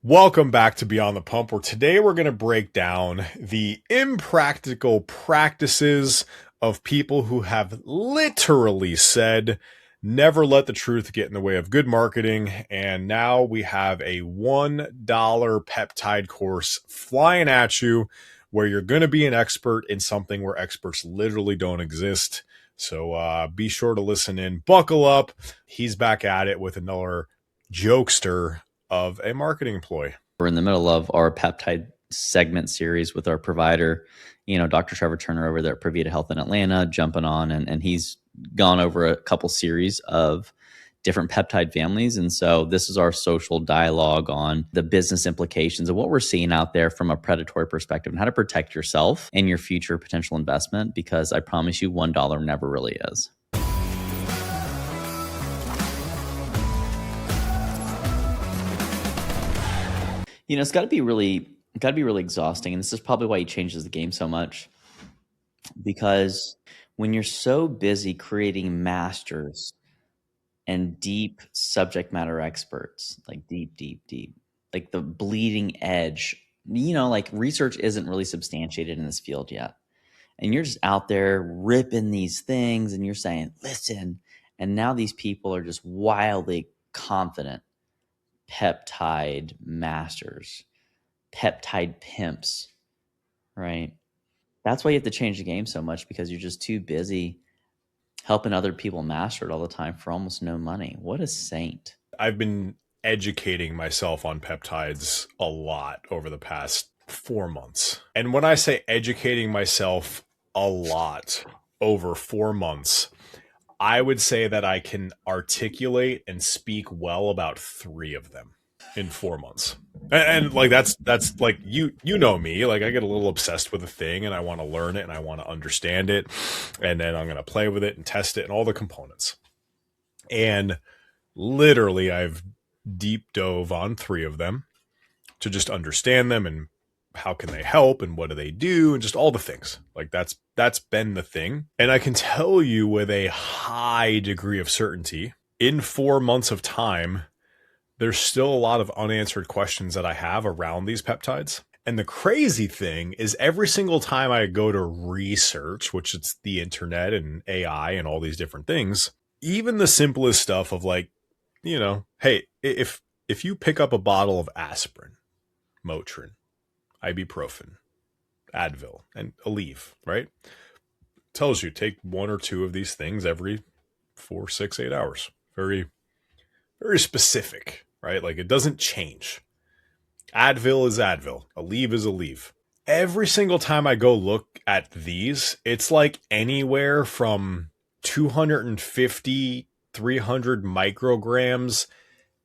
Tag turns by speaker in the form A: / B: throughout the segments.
A: Welcome back to Beyond the Pump, where today we're going to break down the impractical practices of people who have literally said, never let the truth get in the way of good marketing. And now we have a $1 peptide course flying at you where you're going to be an expert in something where experts literally don't exist. So be sure to listen in, buckle up. He's back at it with another jokester of a marketing employee.
B: We're in the middle of our peptide segment series with our provider, Dr. Trevor Turner over there at Previta Health in Atlanta, jumping on, and he's gone over a couple series of different peptide families. And so this is our social dialogue on the business implications of what we're seeing out there from a predatory perspective and how to protect yourself and your future potential investment, because I promise you $1 never really is. It's got to be really exhausting, and this is probably why he changes the game so much. Because when you're so busy creating masters and deep subject matter experts, like deep, like the bleeding edge, like research isn't really substantiated in this field yet, and you're just out there ripping these things, and you're saying, "Listen," and now these people are just wildly confident. Peptide masters, peptide pimps, right? That's why you have to change the game so much, because you're just too busy helping other people master it all the time for almost no money. What a saint.
A: I've been educating myself on peptides a lot over the past 4 months. And when I say educating myself a lot over 4 months, I would say that I can articulate and speak well about 3 of them in 4 months. And like that's like you know me, like I get a little obsessed with a thing and I want to learn it and I want to understand it, and then I'm going to play with it and test it and all the components. And literally I've deep dove on 3 of them to just understand them and how can they help and what do they do and just all the things. Like that's been the thing. And I can tell you with a high degree of certainty, in 4 months of time, there's still a lot of unanswered questions that I have around these peptides. And the crazy thing is every single time I go to research, which it's the internet and AI and all these different things, even the simplest stuff of like, hey, if you pick up a bottle of aspirin, Motrin, ibuprofen, Advil, and Aleve, right? Tells you take 1 or 2 of these things every 4, 6, 8 hours. Very, very specific, right? Like it doesn't change. Advil is Advil. Aleve is Aleve. Every single time I go look at these, it's like anywhere from 250, 300 micrograms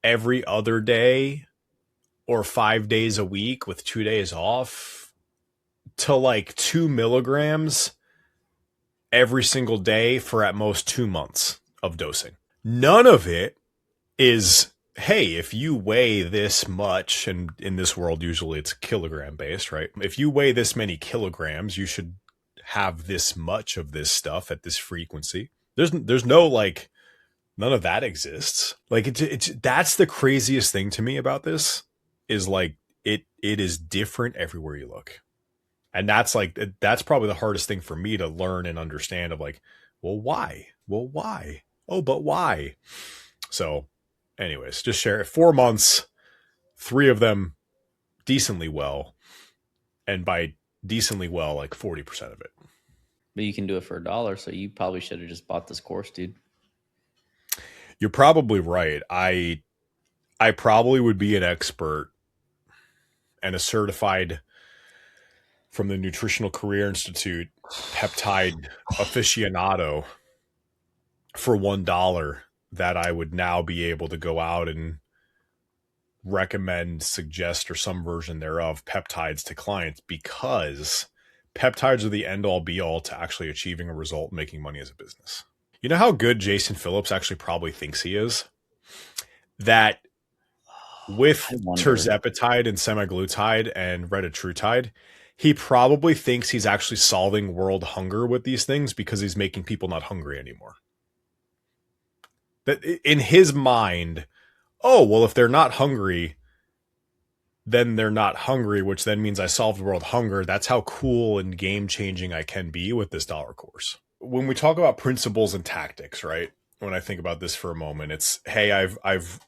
A: every other day or 5 days a week with 2 days off to like 2 milligrams every single day for at most 2 months of dosing. None of it is, hey, if you weigh this much, and in this world, usually it's kilogram based, right? If you weigh this many kilograms, you should have this much of this stuff at this frequency. There's no like, none of that exists. Like it's that's the craziest thing to me about this is like, it is different everywhere you look. And that's probably the hardest thing for me to learn and understand of like, well, why? Well, why? Oh, but why? So anyways, just share it. 4 months, 3 of them decently well. And by decently well, like 40% of it.
B: But you can do it for $1, so you probably should have just bought this course, dude.
A: You're probably right. I probably would be an expert and a certified from the Nutritional Career Institute peptide aficionado for $1 that I would now be able to go out and recommend, suggest, or some version thereof peptides to clients, because peptides are the end all be all to actually achieving a result and making money as a business. You know how good Jason Phillips actually probably thinks he is? That with tirzepatide and semaglutide and retatrutide, he probably thinks he's actually solving world hunger with these things because he's making people not hungry anymore. That in his mind, oh, well, if they're not hungry, then they're not hungry, which then means I solved world hunger. That's how cool and game changing I can be with this dollar course. When we talk about principles and tactics, right? When I think about this for a moment, it's, hey,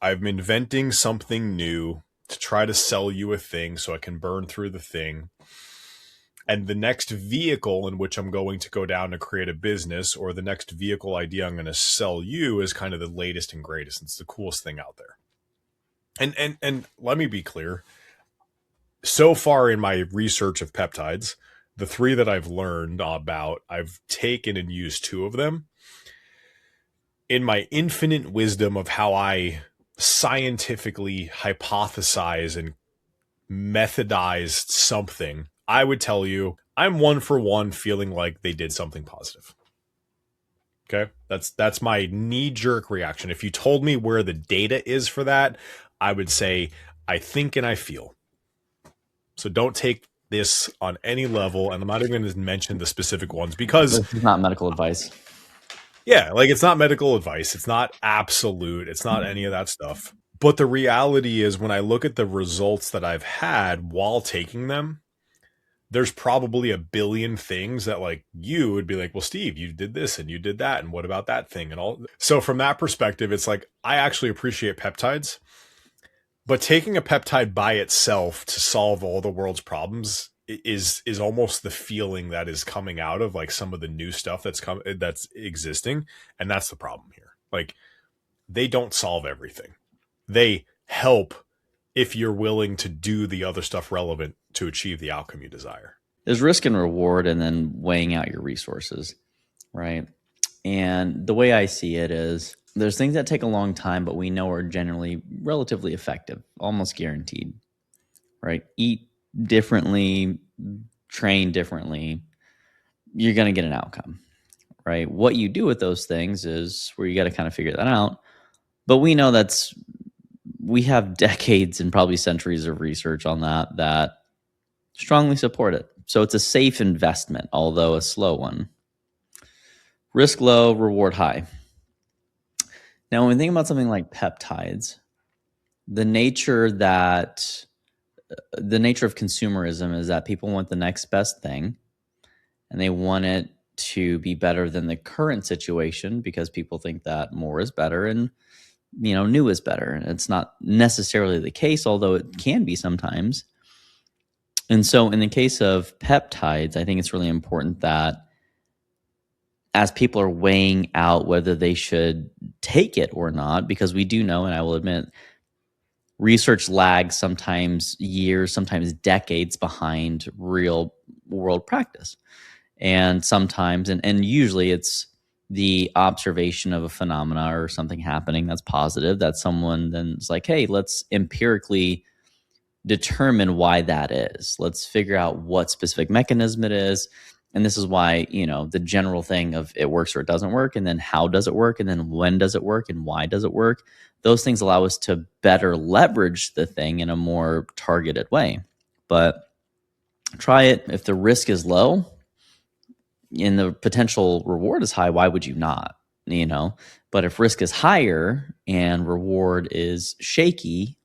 A: I'm inventing something new to try to sell you a thing so I can burn through the thing. And the next vehicle in which I'm going to go down to create a business, or the next vehicle idea I'm going to sell you, is kind of the latest and greatest. It's the coolest thing out there. And let me be clear. So far in my research of peptides, the 3 that I've learned about, I've taken and used 2 of them. In my infinite wisdom of how I scientifically hypothesize and methodized something, I would tell you I'm 1 for 1 feeling like they did something positive. Okay? That's my knee-jerk reaction. If you told me where the data is for that, I would say I think and I feel. So don't take this on any level, and I'm not even going to mention the specific ones because
B: this is not medical advice.
A: Yeah, like it's not medical advice. It's not absolute. It's not any of that stuff. But the reality is, when I look at the results that I've had while taking them, there's probably a billion things that, like, you would be like, well, Steve, you did this and you did that, and what about that thing and all. So from that perspective, it's like, I actually appreciate peptides, but taking a peptide by itself to solve all the world's problems is almost the feeling that is coming out of like some of the new stuff that's existing. And that's the problem here. Like, they don't solve everything. They help if you're willing to do the other stuff relevant to achieve the outcome you desire.
B: There's risk and reward, and then weighing out your resources, right? And the way I see it is, there's things that take a long time, but we know are generally relatively effective, almost guaranteed, right? Eat differently, train differently, you're going to get an outcome, right? What you do with those things is where you got to kind of figure that out. But we know we have decades and probably centuries of research on that strongly support it. So it's a safe investment, although a slow one. Risk low, reward high. Now, when we think about something like peptides, the nature of consumerism is that people want the next best thing, and they want it to be better than the current situation because people think that more is better and new is better. And it's not necessarily the case, although it can be sometimes. And so in the case of peptides, I think it's really important that as people are weighing out whether they should take it or not, because we do know, and I will admit, research lags sometimes years, sometimes decades behind real world practice. And sometimes, and usually it's the observation of a phenomena or something happening that's positive, that someone then is like, hey, let's empirically determine why that is. Let's figure out what specific mechanism it is. And this is why, the general thing of it works or it doesn't work, and then how does it work, and then when does it work, and why does it work? Those things allow us to better leverage the thing in a more targeted way. But try it. If the risk is low and the potential reward is high, why would you not? But if risk is higher and reward is shaky,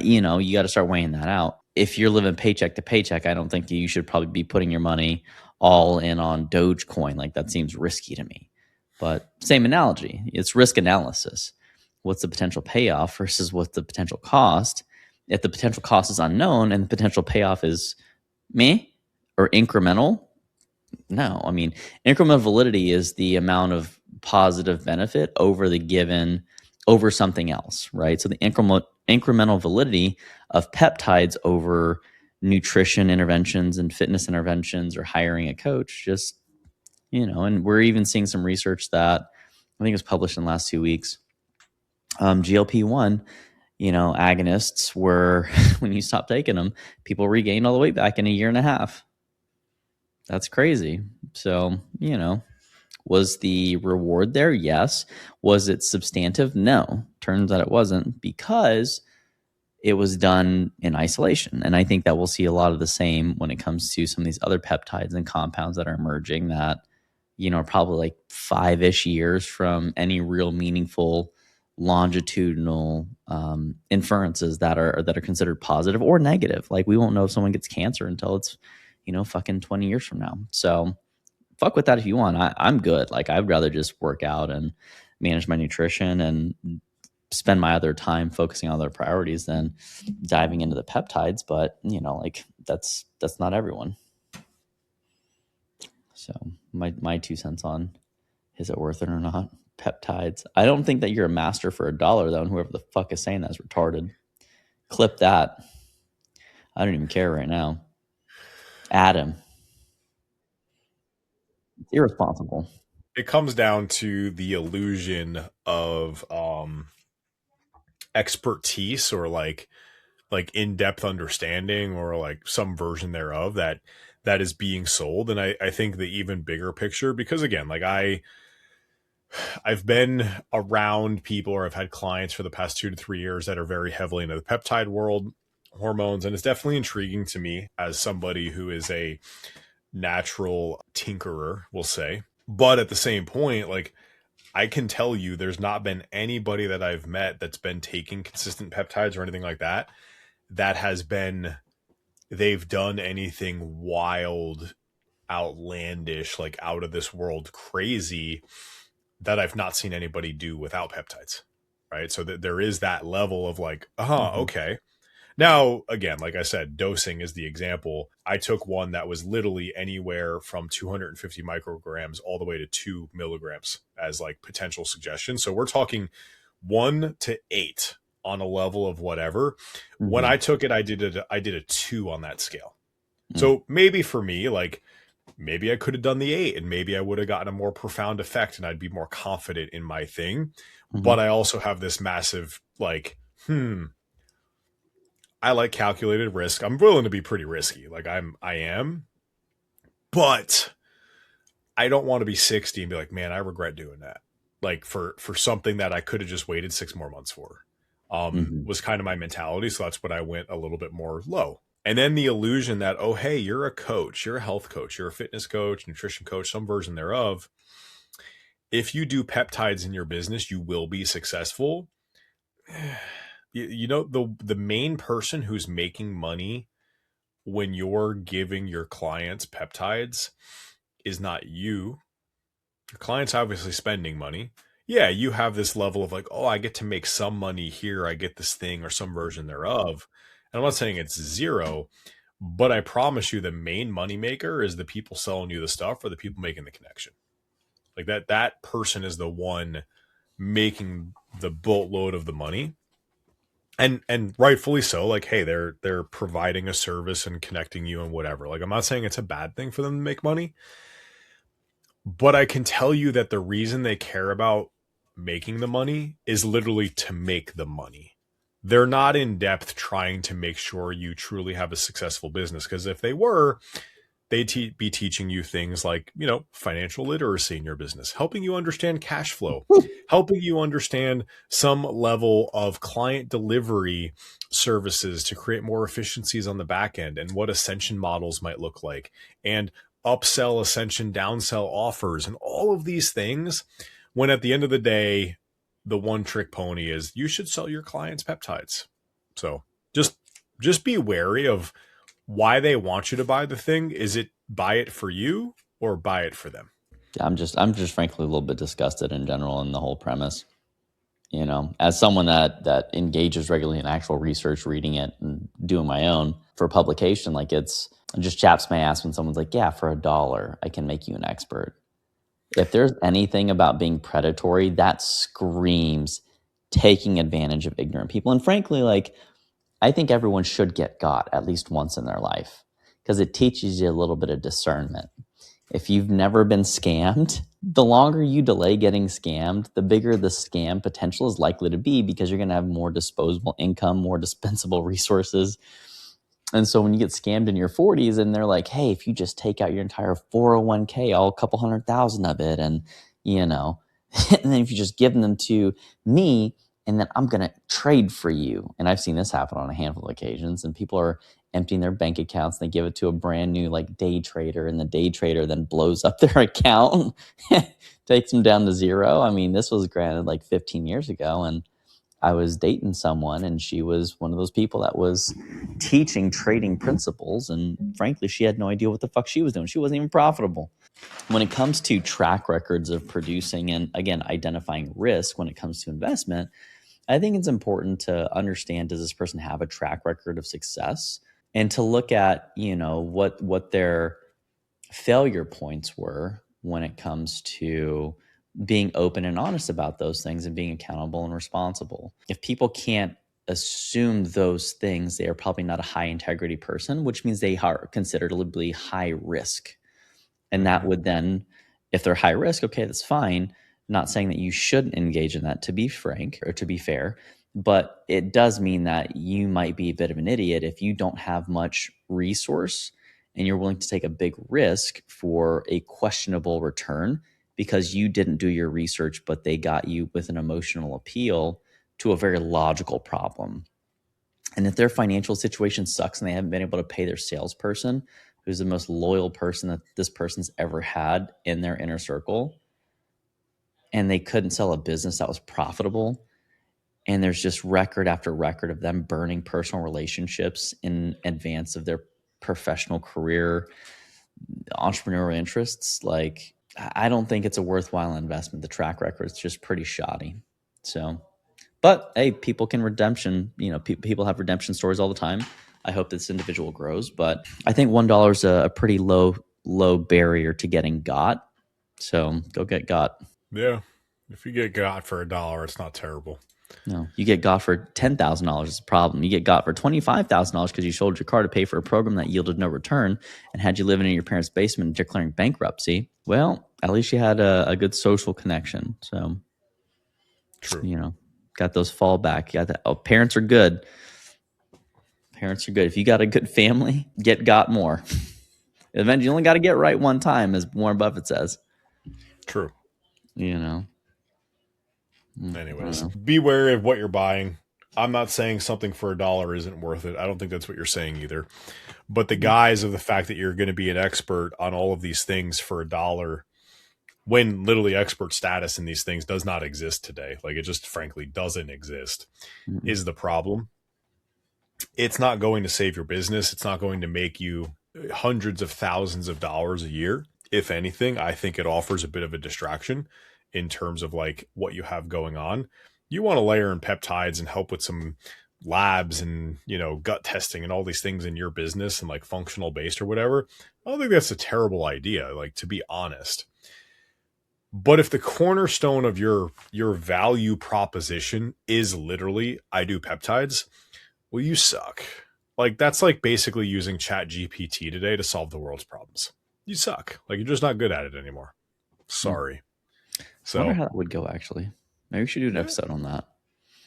B: you got to start weighing that out. If you're living paycheck to paycheck, I don't think you should probably be putting your money all in on Dogecoin. Like, that seems risky to me. But same analogy, it's risk analysis. What's the potential payoff versus what's the potential cost? If the potential cost is unknown and the potential payoff is meh or incremental, no. I mean, incremental validity is the amount of positive benefit over something else, right? So the incremental validity of peptides over nutrition interventions and fitness interventions or hiring a coach, just, and we're even seeing some research that I think was published in the last 2 weeks. GLP-1, agonists were, when you stop taking them, people regained all the weight back in a year and a half. That's crazy. So, was the reward there? Yes. Was it substantive? No. Turns out it wasn't, because it was done in isolation. And I think that we'll see a lot of the same when it comes to some of these other peptides and compounds that are emerging that, are probably like 5-ish years from any real meaningful longitudinal inferences that are considered positive or negative. Like we won't know if someone gets cancer until it's, fucking 20 years from now. So fuck with that if you want. I'm good. Like I'd rather just work out and manage my nutrition and spend my other time focusing on other priorities than diving into the peptides. But like that's not everyone. So my 2 cents on, is it worth it or not? Peptides. I don't think that you're a master for $1 though, and whoever the fuck is saying that's retarded. Clip that. I don't even care right now. Adam. It's irresponsible.
A: It comes down to the illusion of expertise, or like in-depth understanding, or like some version thereof that is being sold. And I think the even bigger picture, because again, like I've been around people, or I've had clients for the past 2 to 3 years that are very heavily into the peptide world, hormones, and it's definitely intriguing to me as somebody who is a natural tinkerer, we'll say. But at the same point, like I can tell you there's not been anybody that I've met that's been taking consistent peptides or anything like that has been, they've done anything wild, outlandish, like out of this world crazy that I've not seen anybody do without peptides. Right. So that there is that level of like, okay. Now, again, like I said, dosing is the example. I took one that was literally anywhere from 250 micrograms all the way to 2 milligrams as like potential suggestions. So we're talking 1 to 8 on a level of whatever. When I took it, I did a 2 on that scale. So maybe for me, like maybe I could have done the 8 and maybe I would have gotten a more profound effect and I'd be more confident in my thing. But I also have this massive like, I like calculated risk. I'm willing to be pretty risky. Like I am, but I don't want to be 60 and be like, man, I regret doing that. Like for something that I could have just waited 6 more months for, was kind of my mentality. So that's when I went a little bit more low. And then the illusion that, oh, hey, you're a coach, you're a health coach, you're a fitness coach, nutrition coach, some version thereof. If you do peptides in your business, you will be successful. You know, the main person who's making money when you're giving your clients peptides is not you. Your client's obviously spending money. Yeah, you have this level of like, oh, I get to make some money here. I get this thing or some version thereof. And I'm not saying it's zero, but I promise you the main moneymaker is the people selling you the stuff or the people making the connection. Like that person is the one making the boatload of the money. And rightfully so. Like, hey, they're providing a service and connecting you and whatever. Like, I'm not saying it's a bad thing for them to make money, but I can tell you that the reason they care about making the money is literally to make the money. They're not in depth trying to make sure you truly have a successful business, because if they were, they'd be teaching you things like, you know, financial literacy in your business, helping you understand cash flow, helping you understand some level of client delivery services to create more efficiencies on the back end, and what ascension models might look like, and upsell, ascension, downsell offers, and all of these things. When at the end of the day, the one trick pony is you should sell your clients peptides. So just be wary of why they want you to buy the thing. Is it buy it for you or buy it for them?
B: I'm just frankly a little bit disgusted in general in the whole premise. You know, as someone that engages regularly in actual research, reading it and doing my own for publication, like it just chaps my ass when someone's like, yeah, for $1, I can make you an expert. If there's anything about being predatory, that screams taking advantage of ignorant people. And frankly, like, I think everyone should get got at least once in their life, because it teaches you a little bit of discernment. If you've never been scammed, the longer you delay getting scammed, the bigger the scam potential is likely to be, because you're going to have more disposable income, more dispensable resources. And so when you get scammed in your 40s and they're like, hey, if you just take out your entire 401k, all a couple 100,000 of it, and, you know, and then if you just give them to me, and then I'm going to trade for you. And I've seen this happen on a handful of occasions, and people are emptying their bank accounts and they give it to a brand new like day trader, and the day trader then blows up their account, takes them down to zero. I mean, this was granted like 15 years ago, and I was dating someone, and she was one of those people that was teaching trading principles, and frankly, she had no idea what the fuck she was doing. She wasn't even profitable. When it comes to track records of producing and, again, identifying risk when it comes to investment, I think it's important to understand, does this person have a track record of success, and to look at, what their failure points were when it comes to being open and honest about those things and being accountable and responsible. If people can't assume those things, they are probably not a high integrity person, which means they are considerably high risk. And that would then, if they're high risk, okay, that's fine. Not saying that you shouldn't engage in that, to be frank or to be fair, but it does mean that you might be a bit of an idiot if you don't have much resource and you're willing to take a big risk for a questionable return because you didn't do your research, but they got you with an emotional appeal to a very logical problem. And if their financial situation sucks and they haven't been able to pay their salesperson, who's the most loyal person that this person's ever had in their inner circle, and they couldn't sell a business that was profitable, and there's just record after record of them burning personal relationships in advance of their professional career, entrepreneurial interests, like, I don't think it's a worthwhile investment. The track record is just pretty shoddy. So, but hey, people can people have redemption stories all the time. I hope this individual grows, but I think $1 is a pretty low barrier to getting got. So go get got.
A: Yeah. If you get got for $1, it's not terrible.
B: No, you get got for $10,000 is a problem. You get got for $25,000 because you sold your car to pay for a program that yielded no return and had you living in your parents' basement and declaring bankruptcy. Well, at least you had a good social connection. So,
A: true.
B: Got those fallback. You got that. Oh, parents are good. Parents are good. If you got a good family, get got more. Eventually, you only got to get right one time, as Warren Buffett says.
A: True. Anyways, be wary of what you're buying. I'm not saying something for $1 isn't worth it. I don't think that's what you're saying either. But the guise of the fact that you're going to be an expert on all of these things for $1, when literally expert status in these things does not exist today, like it just frankly doesn't exist, is the problem. It's not going to save your business. It's not going to make you hundreds of thousands of dollars a year. If anything, I think it offers a bit of a distraction in terms of like what you have going on. You want to layer in peptides and help with some labs and, gut testing and all these things in your business and like functional based or whatever. I don't think that's a terrible idea, like, to be honest. But if the cornerstone of your value proposition is literally, I do peptides, well, you suck. Like, that's like basically using Chat GPT today to solve the world's problems. You suck. Like, you're just not good at it anymore. Sorry. So,
B: I wonder how that would go, actually. Maybe we should do an episode on that.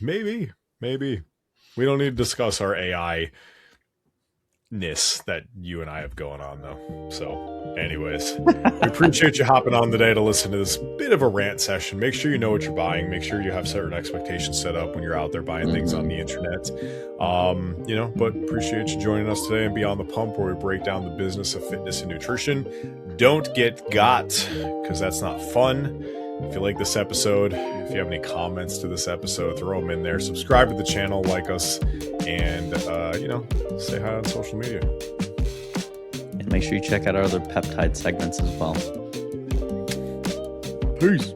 A: Maybe. We don't need to discuss our AI-ness that you and I have going on, though. So, anyways, we appreciate you hopping on today to listen to this bit of a rant session. Make sure you know what you're buying. Make sure you have certain expectations set up when you're out there buying things on the internet. But appreciate you joining us today and Beyond the Pump, where we break down the business of fitness and nutrition. Don't get got, because that's not fun. If you like this episode, if you have any comments to this episode, throw them in there. Subscribe to the channel, like us, and, say hi on social media.
B: And make sure you check out our other peptide segments as well.
A: Peace.